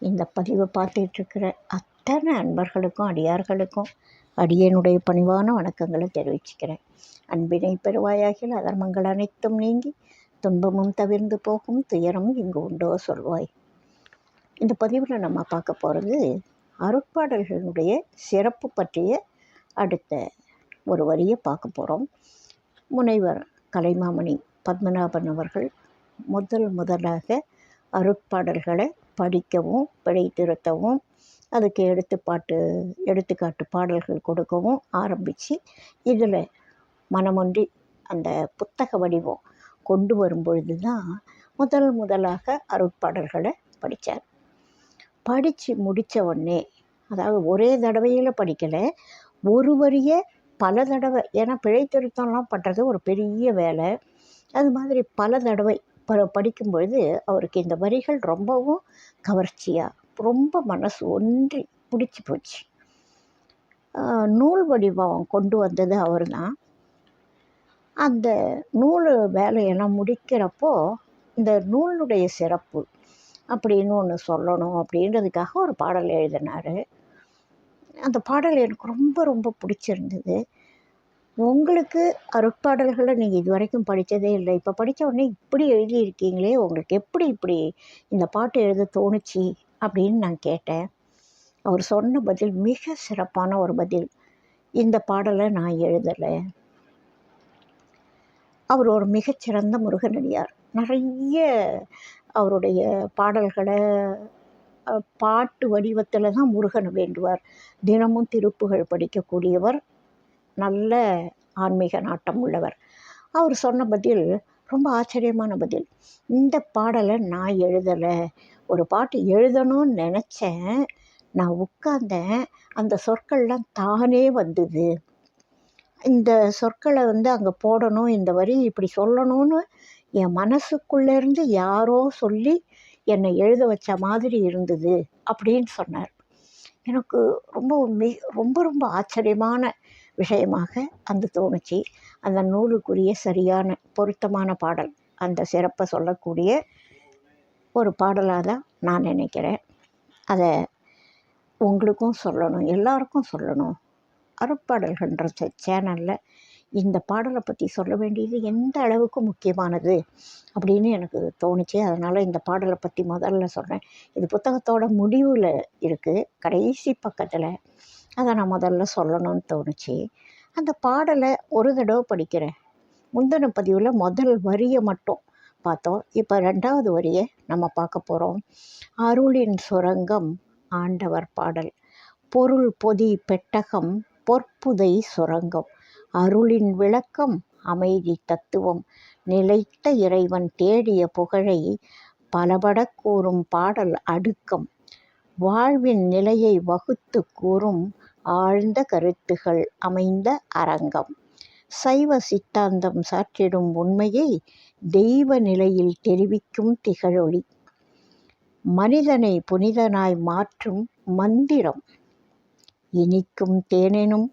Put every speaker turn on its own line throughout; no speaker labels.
இந்த பதிவை பார்த்துட்ருக்கிற அத்தனை அன்பர்களுக்கும் அடியார்களுக்கும் அடியனுடைய பணிவான வணக்கங்களை தெரிவிச்சுக்கிறேன். அன்பினை பெறுவாயாகில் அதர்மங்கள் அனைத்தும் நீங்கி துன்பமும் தவிர்ந்து போகும், துயரம் இங்கு உண்டோ சொல்வாய். இந்த பதிவில் நம்ம பார்க்க போகிறது அருட்பாடல்களுடைய சிறப்பு பற்றிய அடுத்த ஒரு வரியை பார்க்க போகிறோம். முனைவர் கலைமாமணி பத்மநாபன் அவர்கள் முதலாக அருட்பாடல்களை படிக்கவும் பிழை திருத்தவும் அதுக்கு எடுத்துக்காட்டு பாடல்கள் கொடுக்கவும் ஆரம்பித்து இதில் மனமொன்றி அந்த புத்தக வடிவம் கொண்டு வரும்பொழுது தான் முதலாக அருட்பாடல்களை படித்தார். படித்து முடித்த உடனே, அதாவது ஒரே தடவையில் படிக்கலை, ஒரு வரியை பல தடவை, ஏன்னா பிழை திருத்தம்லாம் பண்ணுறது ஒரு பெரிய வேலை. அது மாதிரி பல தடவை படிக்கும் பொழுது அவருக்கு இந்த வரிகள் ரொம்பவும் கவர்ச்சியாக ரொம்ப மனசு ஒன்றி பிடிச்சி போச்சு. நூல் வடிவம் கொண்டு வந்தது அவர் தான். அந்த நூல் வேலையெல்லாம் முடிக்கிறப்போ இந்த நூலுடைய சிறப்பு அப்படின்னு ஒன்று சொல்லணும் அப்படின்றதுக்காக ஒரு பாடல் எழுதினார். அந்த பாடல் எனக்கு ரொம்ப ரொம்ப பிடிச்சிருந்தது. உங்களுக்கு அருட்பாடல்களை நீங்கள் இது வரைக்கும் படித்ததே இல்லை, இப்போ படித்த உடனே இப்படி எழுதியிருக்கீங்களே, உங்களுக்கு எப்படி இப்படி இந்த பாட்டு எழுத தோணுச்சு அப்படின்னு நான் கேட்டேன். அவர் சொன்ன பதில் மிக சிறப்பான ஒரு பதில். இந்த பாடலை நான் எழுதலை. அவர் ஒரு மிகச்சிறந்த முருகனடியார். நிறைய அவருடைய பாடல்களை பாட்டு வடிவத்தில் தான் முருகனை வேண்டுவார். தினமும் திருப்புகழ் படிக்கக்கூடியவர், நல்ல ஆன்மீக நாட்டம் உள்ளவர். அவர் சொன்ன பதில் ரொம்ப ஆச்சரியமான பதில். இந்த பாடலை நான் எழுதலை, ஒரு பாட்டு எழுதணும்னு நினச்சேன், நான் உட்கார்ந்தேன், அந்த சொற்கள்லாம் தானே வந்தது. இந்த சொற்களை அங்கே போடணும், இந்த வரி இப்படி சொல்லணும்னு என் மனசுக்குள்ளேருந்து யாரோ சொல்லி என்னை எழுத வச்ச மாதிரி இருந்தது அப்படின்னு சொன்னார். எனக்கு ரொம்ப ரொம்ப ஆச்சரியமான விஷயமாக அந்த தோணுச்சு. அந்த நூலுக்குரிய சரியான பொருத்தமான பாடல், அந்த சிறப்பை சொல்லக்கூடிய ஒரு பாடலாக தான் நான் நினைக்கிறேன். அதை உங்களுக்கும் சொல்லணும், எல்லாருக்கும் சொல்லணும். அருட்பாடல்கள்ன்ற சேனலில் இந்த பாடலை பற்றி சொல்ல வேண்டியது எந்த அளவுக்கு முக்கியமானது அப்படின்னு எனக்கு தோணுச்சு. அதனால் இந்த பாடலை பற்றி முதல்ல சொல்கிறேன். இது புத்தகத்தோட முடிவில் இருக்குது, கடைசி பக்கத்தில். அதை நான் முதல்ல சொல்லணும்னு தோணுச்சு. அந்த பாடலை ஒரு தடவை படிக்கிறேன். முந்தின பதிவில் முதல் வரியை மட்டும் பார்த்தோம். இப்போ 2வது வரியை நம்ம பார்க்க போகிறோம். அருளின் சுரங்கம் ஆண்டவர் பாடல். பொருள் பொதி பெட்டகம் பொற்புதை சுரங்கம். அருளின் விளக்கம் அமைதி தத்துவம். நிலைத்த இறைவன் தேடிய புகழை பலபடக் கூறும் பாடல் அடுக்கம். வாழ்வின் நிலையை வகுத்து கூறும் ஆழ்ந்த கருத்துகள் அமைந்த அரங்கம். சைவ சித்தாந்தம் சாற்றிடும் உண்மையை தெய்வ நிலையில் தெரிவிக்கும் திகழொளி. மனிதனை புனிதனாய் மாற்றும் மந்திரம். இனிக்கும் தேனெனும்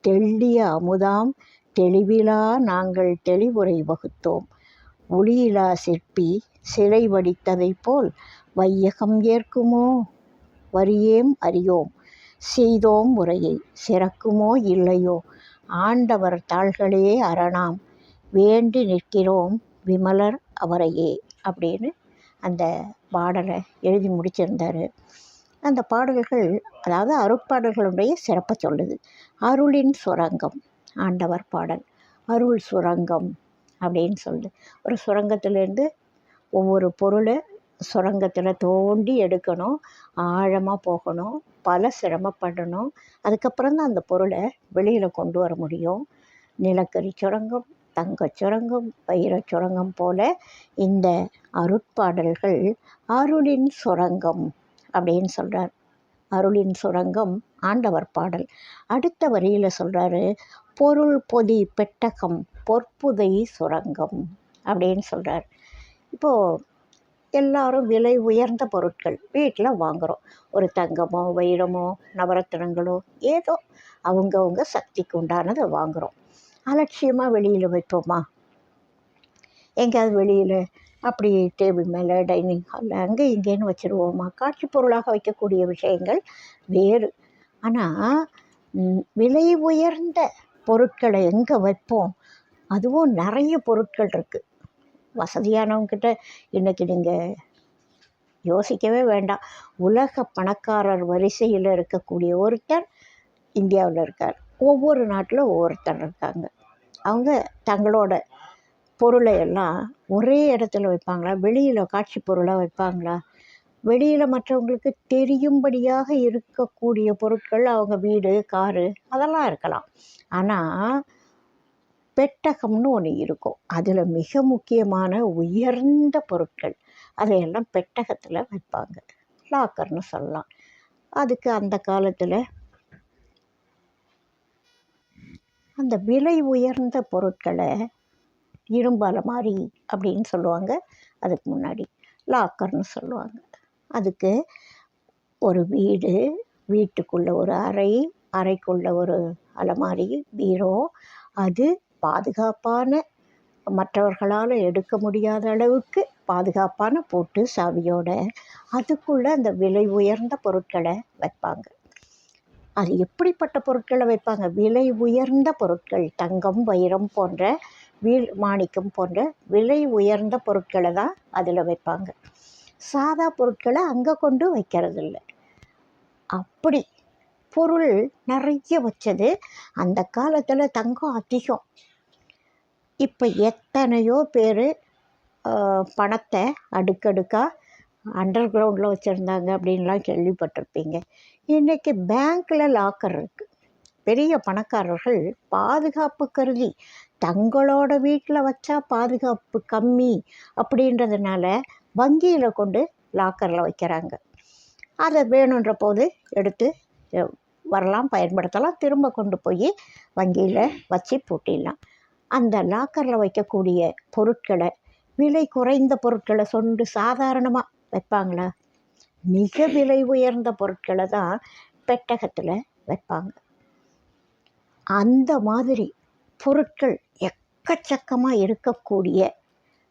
தெள்ளிய அமுதாம் தெளிவிலா நாங்கள் தெளிவுரை வகுத்தோம். ஒளியிலா சிற்பி சிலை வடித்ததைப் போல் வையகம் ஏற்குமோ வரியேம் அறியோம். செய்தோம் உரையை சிறக்குமோ இல்லையோ. ஆண்டவர் தாள்களே அரணாம் வேண்டி நிற்கிறோம் விமலர் அவரையே அப்படின்னு அந்த பாடலை எழுதி முடிச்சிருந்தார். அந்த பாடல்கள், அதாவது அருட்பாடல்களுடைய சிறப்பை சொல்லுது. அருளின் சுரங்கம் ஆண்டவர் பாடல். அருள் சுரங்கம் அப்படின்னு சொல்லுது. ஒரு சுரங்கத்திலேருந்து ஒவ்வொரு பொருளை சுரங்கத்தில் தோண்டி எடுக்கணும், ஆழமாக போகணும், பல சிரமப்படணும். அதுக்கப்புறம் தான் அந்த பொருளை வெளியில் கொண்டு வர முடியும். நிலக்கரி சுரங்கம், தங்கச் சுரங்கம், வைரச் சுரங்கம் போல இந்த அருட்பாடல்கள் அருளின் சுரங்கம் அப்படின்னு சொல்கிறார். அருளின் சுரங்கம் ஆண்டவர் பாடல். அடுத்த வரியில் சொல்கிறாரு, பொருள் பொதி பெட்டகம் பொற்புதை சுரங்கம் அப்படின்னு சொல்கிறார். இப்போது எல்லாரும் விலை உயர்ந்த பொருட்கள் வீட்டில் வாங்குகிறோம். ஒரு தங்கமோ வைரமோ நவரத்தினங்களோ ஏதோ அவங்கவுங்க சக்திக்கு உண்டானதை வாங்குகிறோம். அலட்சியமாக வெளியில் வைப்போமா? எங்கேயாவது வெளியில் அப்படி டேபிள் மேலே டைனிங் ஹாலில் அங்கே இங்கேன்னு வச்சுருவோமா. காட்சி பொருளாக வைக்கக்கூடிய விஷயங்கள் வேறு. ஆனால் விலை உயர்ந்த பொருட்களை எங்கே வைப்போம்? அதுவும் நிறைய பொருட்கள் இருக்குது. வசதியானவங்கிட்ட இன்றைக்கி நீங்கள் யோசிக்கவே வேண்டாம். உலக பணக்காரர் வரிசையில் இருக்கக்கூடிய ஒருத்தர் இந்தியாவில் இருக்கார். ஒவ்வொரு நாட்டில் ஒவ்வொருத்தர் இருக்காங்க. அவங்க தங்களோட பொருளை எல்லாம் ஒரே இடத்துல வைப்பாங்களா? வெளியில் காட்சி பொருளாக வைப்பாங்களா? வெளியில் மற்றவங்களுக்கு தெரியும்படியாக இருக்கக்கூடிய பொருட்கள் அவங்க வீடு, காரு அதெல்லாம் இருக்கலாம். ஆனால் பெட்டகம்னு ஒன்று இருக்கும். அதில் மிக முக்கியமான உயர்ந்த பொருட்கள் அதையெல்லாம் பெட்டகத்தில் வைப்பாங்க. லாக்கர்னு சொல்லலாம். அதுக்கு அந்த காலத்தில் அந்த விலை உயர்ந்த பொருட்களை இரும்பு அலமாரி அப்படின்னு சொல்லுவாங்க. அதுக்கு முன்னாடி லாக்கர்னு சொல்லுவாங்க. அதுக்கு ஒரு வீடு, வீட்டுக்குள்ளே ஒரு அறை, அறைக்குள்ளே ஒரு அலமாரி, பீரோ, அது பாதுகாப்பான, மற்றவர்களால் எடுக்க முடியாத அளவுக்கு பாதுகாப்பான பூட்டு சாவியோட அதுக்குள்ளே அந்த விலை உயர்ந்த பொருட்களை வைப்பாங்க. அது எப்படிப்பட்ட பொருட்களை வைப்பாங்க? விலை உயர்ந்த பொருட்கள், தங்கம், வைரம் போன்ற, மாணிக்கம் போன்ற விலை உயர்ந்த பொருட்களை தான் அதில் வைப்பாங்க. சாதா பொருட்களை அங்கே கொண்டு வைக்கிறதில்ல. அப்படி பொருள் நிறைய வச்சது. அந்த காலத்தில் தங்கம் அதிகம். இப்போ எத்தனையோ பேர் பணத்தை அடுக்கடுக்காக அண்டர் கிரவுண்டில் வச்சுருந்தாங்க அப்படின்லாம் கேள்விப்பட்டிருப்பீங்க. இன்றைக்கி பேங்க்கில் லாக்கர் இருக்குது. பெரிய பணக்காரர்கள் பாதுகாப்பு கருதி தங்களோட வீட்டில் வச்சா பாதுகாப்பு கம்மி அப்படின்றதுனால வங்கியில் கொண்டு லாக்கரில் வைக்கிறாங்க. அதை வேணுன்ற போது எடுத்து வரலாம், பயன்படுத்தலாம், திரும்ப கொண்டு போய் வங்கியில் வச்சு பூட்டிடலாம். அந்த லாக்கரில் வைக்கக்கூடிய பொருட்களை, விலை குறைந்த பொருட்களை சொண்டு சாதாரணமாக வைப்பாங்களா? மிக விலை உயர்ந்த பொருட்களை தான் பெட்டகத்தில் வைப்பாங்க. அந்த மாதிரி பொருட்கள் எக்கச்சக்கமாக இருக்கக்கூடிய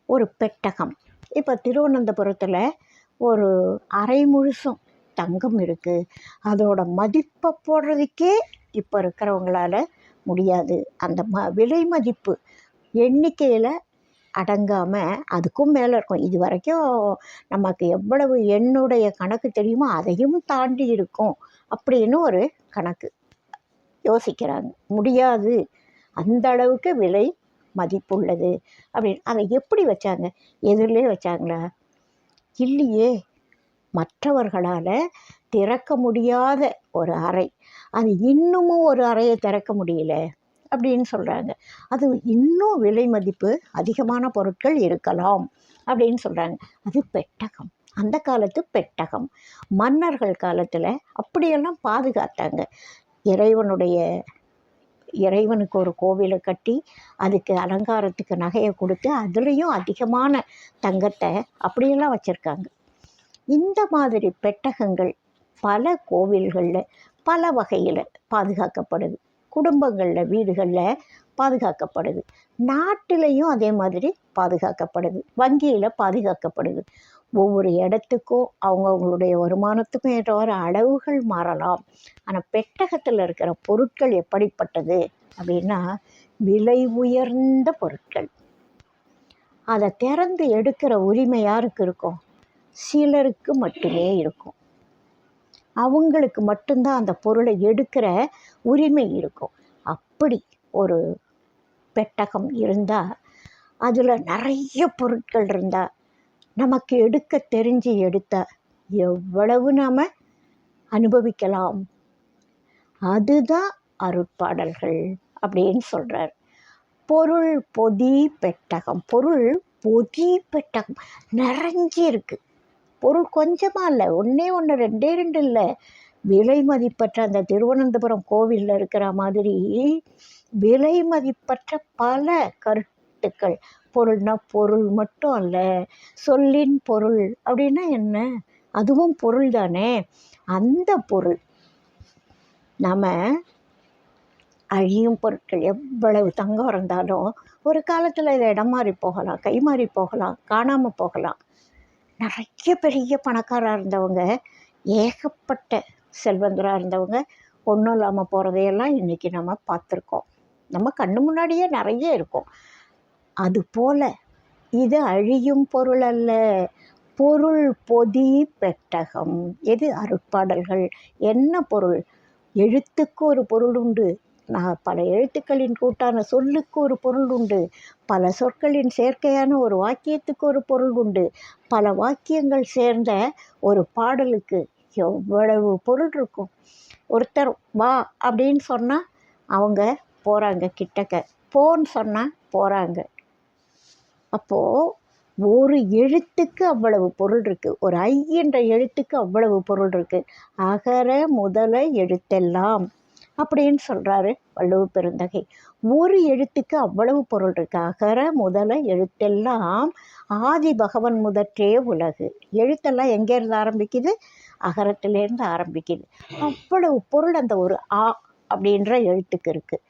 ஒரு பெட்டகம். இப்போ திருவனந்தபுரத்தில் ஒரு அரை முழுசும் தங்கம் இருக்குது. அதோட மதிப்பை போடுறதுக்கே இப்போ இருக்கிறவங்களால முடியாது. அந்த விலை மதிப்பு எண்ணிக்கையில் அடங்காமல் அதுக்கும் மேலே இருக்கும். இது வரைக்கும் நமக்கு எவ்வளவு என்னுடைய கணக்கு தெரியுமோ அதையும் தாண்டி இருக்கும் அப்படின்னு ஒரு கணக்கு யோசிக்கிறாங்க. முடியாது, அந்த அளவுக்கு விலை மதிப்புள்ளது அப்படின்னு. அதை எப்படி வச்சாங்க? எதிரிலே வச்சாங்களா? இல்லையே. மற்றவர்களால் திறக்க முடியாத ஒரு அறை, அது இன்னமும் ஒரு அறையை திறக்க முடியல அப்படின்னு சொல்கிறாங்க. அது இன்னும் விலை மதிப்பு அதிகமான பொருட்கள் இருக்கலாம் அப்படின்னு சொல்கிறாங்க. அது பெட்டகம். அந்த காலத்து பெட்டகம். மன்னர்கள் காலத்தில் அப்படியெல்லாம் பாதுகாத்தாங்க. இறைவனுக்கு ஒரு கோவிலை கட்டி அதுக்கு அலங்காரத்துக்கு நகையை கொடுத்து அதுலேயும் அதிகமான தங்கத்தை அப்படியெல்லாம் வச்சுருக்காங்க. இந்த மாதிரி பெட்டகங்கள் பல கோவில்களில் பல வகையில் பாதுகாக்கப்படுது. குடும்பங்களில், வீடுகளில் பாதுகாக்கப்படுது. நாட்டிலையும் அதே மாதிரி பாதுகாக்கப்படுது. வங்கியில் பாதுகாக்கப்படுது. ஒவ்வொரு இடத்துக்கும் அவங்கவுங்களுடைய வருமானத்துக்கும் ஏற்றவாறு அளவுகள் மாறலாம். ஆனால் பெட்டகத்தில் இருக்கிற பொருட்கள் எப்படிப்பட்டது அப்படின்னா விலை உயர்ந்த பொருட்கள். அதை திறந்து எடுக்கிற உரிமை யாருக்கு இருக்கும்? சிலருக்கு மட்டுமே இருக்கும். அவங்களுக்கு மட்டும்தான் அந்த பொருளை எடுக்கிற உரிமை இருக்கும். அப்படி ஒரு பெட்டகம் இருந்தால் அதில் நிறைய பொருட்கள் இருந்தால் நமக்கு எடுக்க தெரிஞ்சு எடுத்தால் எவ்வளவு நாம் அனுபவிக்கலாம். அதுதான் அருட்பாடல்கள் அப்படின்னு சொல்கிறார். பொருள் பொதி பெட்டகம். பொருள் பொதி பெட்டகம் நிறைஞ்சி இருக்குது. பொருள் கொஞ்சமாக இல்லை, ஒன்றே ஒன்று, ரெண்டே ரெண்டு இல்லை. விலை மதிப்பற்ற அந்த திருவனந்தபுரம் கோவிலில் இருக்கிற மாதிரி விலை மதிப்பற்ற பல கருத்துக்கள். பொருள்னா பொருள் மட்டும் அல்ல, சொல்லின் பொருள் அப்படின்னா என்ன? அதுவும் பொருள் தானே. அந்த பொருள் நாம் அழியும் பொருட்கள், எவ்வளவு தங்கம் இருந்தாலும் ஒரு காலத்தில் இது இடம் மாறி போகலாம், கை மாறி போகலாம், காணாமல் போகலாம். நிறைய பெரிய பணக்காராக இருந்தவங்க, ஏகப்பட்ட செல்வந்தராக இருந்தவங்க ஒன்றும் இல்லாமல் போகிறதையெல்லாம் இன்றைக்கி நம்ம பார்த்துருக்கோம். நம்ம கண்ணு முன்னாடியே நிறைய இருக்கும். அதுபோல் இது அழியும் பொருள் அல்ல, பொருள் பொதி பெட்டகம். எது? அருட்பாடல்கள். என்ன பொருள்? எழுத்துக்கு ஒரு பொருள் உண்டு. பல எழுத்துக்களின் கூட்டான சொல்லுக்கு ஒரு பொருள் உண்டு. பல சொற்களின் சேர்க்கையான ஒரு வாக்கியத்துக்கு ஒரு பொருள் உண்டு. பல வாக்கியங்கள் சேர்ந்த ஒரு பாடலுக்கு எவ்வளவு பொருள் இருக்கும். ஒருத்தர் வா அப்படின்னு சொன்னால் அவங்க போகிறாங்க, கிட்டக்க போன்னு சொன்னால் போகிறாங்க. அப்போது ஒரு எழுத்துக்கு அவ்வளவு பொருள் இருக்குது. ஒரு ஐ என்ற எழுத்துக்கு அவ்வளவு பொருள் இருக்குது. அகர முதல எழுத்தெல்லாம் அப்படின்னு சொல்கிறாரு வள்ளுவ பெருந்தகை. ஒரு எழுத்துக்கு அவ்வளவு பொருள் இருக்குது. அகர முதல எழுத்தெல்லாம் ஆதி பகவன் முதற்றே உலகு. எழுத்தெல்லாம் எங்கேருந்து ஆரம்பிக்குது? அகரத்திலேருந்து ஆரம்பிக்குது. அவ்வளவு பொருள் அந்த ஒரு ஆ அப்படின்ற எழுத்துக்கு இருக்குது.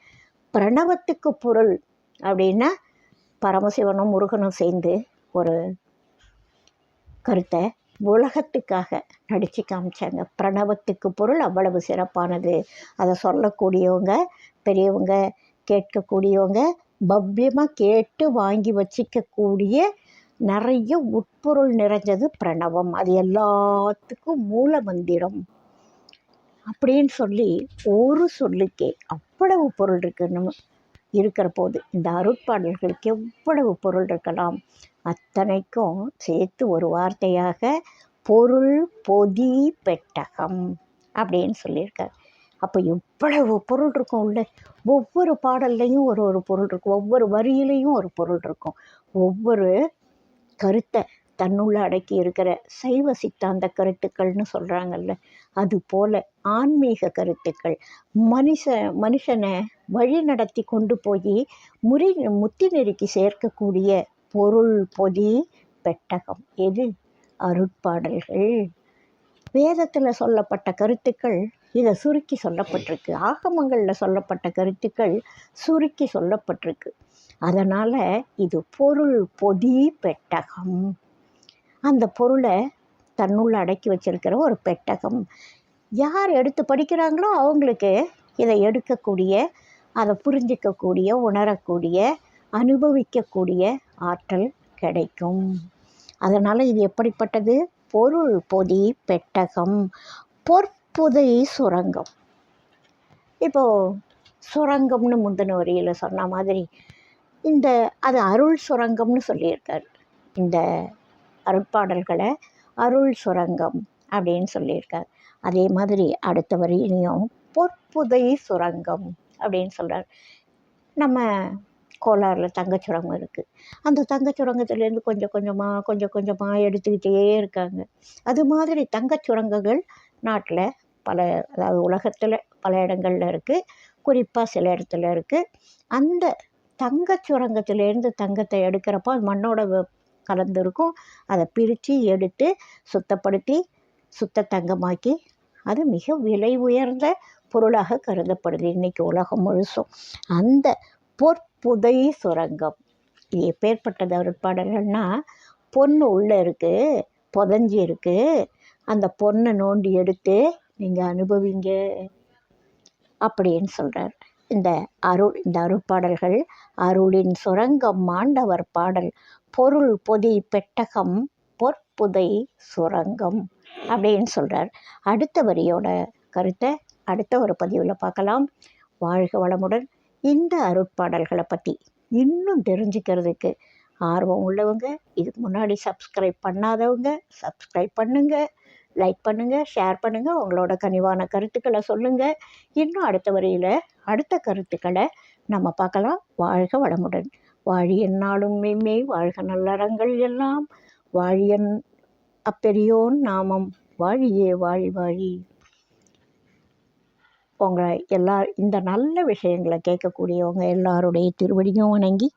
பிரணவத்துக்கு பொருள் அப்படின்னா பரமசிவனும் முருகனும் சேர்ந்து ஒரு கருத்தை உலகத்துக்காக நடித்து காமிச்சாங்க. பிரணவத்துக்கு பொருள் அவ்வளவு சிறப்பானது. அதை சொல்லக்கூடியவங்க பெரியவங்க, கேட்கக்கூடியவங்க பவ்யமாக கேட்டு வாங்கி வச்சிக்கக்கூடிய நிறைய உட்பொருள் நிறைஞ்சது பிரணவம். அது எல்லாத்துக்கும் மூல மந்திரம் அப்படின்னு சொல்லி ஒரு சொல்லுக்கே அவ்வளவு பொருள் இருக்குன்னு இருக்கிற போது இந்த அருட்பாடல்களுக்கு எவ்வளவு பொருள் இருக்கலாம். அத்தனைக்கும் சேர்த்து ஒரு வார்த்தையாக பொருள் பொதி பெட்டகம் அப்படின்னு சொல்லியிருக்கார். அப்போ எவ்வளவு பொருள் இருக்கும் உள்ள. ஒவ்வொரு பாடல்லையும் ஒரு ஒரு பொருள் இருக்கும், ஒவ்வொரு வரியிலையும் ஒரு பொருள் இருக்கும். ஒவ்வொரு கருத்தை தன்னுள்ள அடக்கி இருக்கிற சைவ சித்தாந்த கருத்துக்கள்னு சொல்கிறாங்கல்ல, அது போல் ஆன்மீக கருத்துக்கள் மனுஷனை வழி நடத்தி கொண்டு போய் முத்தி நெருக்கி சேர்க்கக்கூடிய பொருள் பொதி பெட்டகம். எது? அருட்பாடல்கள். வேதத்தில் சொல்லப்பட்ட கருத்துக்கள் இதை சுருக்கி சொல்லப்பட்டிருக்கு. ஆகமங்களில் சொல்லப்பட்ட கருத்துக்கள் சுருக்கி சொல்லப்பட்டிருக்கு. அதனால் இது பொருள் பொதி பெட்டகம். அந்த பொருளை தன்னுள்ள அடக்கி வச்சிருக்கிற ஒரு பெட்டகம். யார் எடுத்து படிக்கிறாங்களோ அவங்களுக்கு இதை எடுக்கக்கூடிய, அதை புரிஞ்சிக்கக்கூடிய, உணரக்கூடிய, அனுபவிக்கக்கூடிய ஆற்றல் கிடைக்கும். அதனால் இது எப்படிப்பட்டது? பொருள் பொதி பெட்டகம், பொற்புதை சுரங்கம். இப்போது சுரங்கம்னு முந்தின வரியில் சொன்ன மாதிரி அது அருள் சுரங்கம்னு சொல்லியிருக்காரு. இந்த அருட்பாடல்களை அருள் சுரங்கம் அப்படின்னு சொல்லியிருக்கார். அதே மாதிரி அடுத்த வரியிலையும் பொற்புதை சுரங்கம் அப்படின்னு சொல்கிறார். நம்ம கோலாரில் தங்கச்சுரங்கம் இருக்குது. அந்த தங்கச்சுரங்கத்துலேருந்து கொஞ்சம் கொஞ்சமாக எடுத்துக்கிட்டே இருக்காங்க. அது மாதிரி தங்கச்சுரங்கங்கள் நாட்டில் அதாவது உலகத்தில் பல இடங்களில் இருக்குது, குறிப்பாக சில இடத்துல இருக்குது. அந்த தங்கச்சுரங்கத்துலேருந்து தங்கத்தை எடுக்கிறப்போ அது மண்ணோட கலந்துருக்கும். அதை பிரித்து எடுத்து சுத்தப்படுத்தி சுத்த தங்கமாக்கி அது மிக விலை உயர்ந்த பொருளாக கருதப்படுது இன்றைக்கி உலகம் முழுசும். அந்த பொற்புதை சுரங்கம் இது எப்பேற்பட்டது அருட்பாடல்கள்னால், பொண்ணு உள்ளே இருக்குது, புதஞ்சி இருக்குது, அந்த பொண்ணை நோண்டி எடுத்து நீங்கள் அனுபவிங்க அப்படின்னு சொல்கிறார். இந்த அருட்பாடல்கள் அருளின் சுரங்கம் மாண்டவர் பாடல், பொருள் பொதி பெட்டகம் பொற்புதை சுரங்கம் அப்படின்னு சொல்கிறார். அடுத்த வரியோட கருத்தை அடுத்த ஒரு பதிவில் பார்க்கலாம். வாழ்க வளமுடன். இந்த அருட்பாடல்களை பற்றி இன்னும் தெரிஞ்சுக்கிறதுக்கு ஆர்வம் உள்ளவங்க, இதுக்கு முன்னாடி சப்ஸ்கிரைப் பண்ணாதவங்க சப்ஸ்கிரைப் பண்ணுங்கள், லைக் பண்ணுங்கள், ஷேர் பண்ணுங்கள், உங்களோட கனிவான கருத்துக்களை சொல்லுங்கள். இன்னும் அடுத்த வரியில் அடுத்த கருத்துக்களை நம்ம பார்க்கலாம். வாழ்க வளமுடன். வாழியன் நாளும் மெய்மை, வாழ்க நல்லறங்கள் எல்லாம், வாழியன் அப்பெரியோன் நாமம், வாழியே வாழி வாழி. உங்களை இந்த நல்ல விஷயங்களை கேட்கக்கூடியவங்க எல்லாருடைய திருவடியும் வணங்கி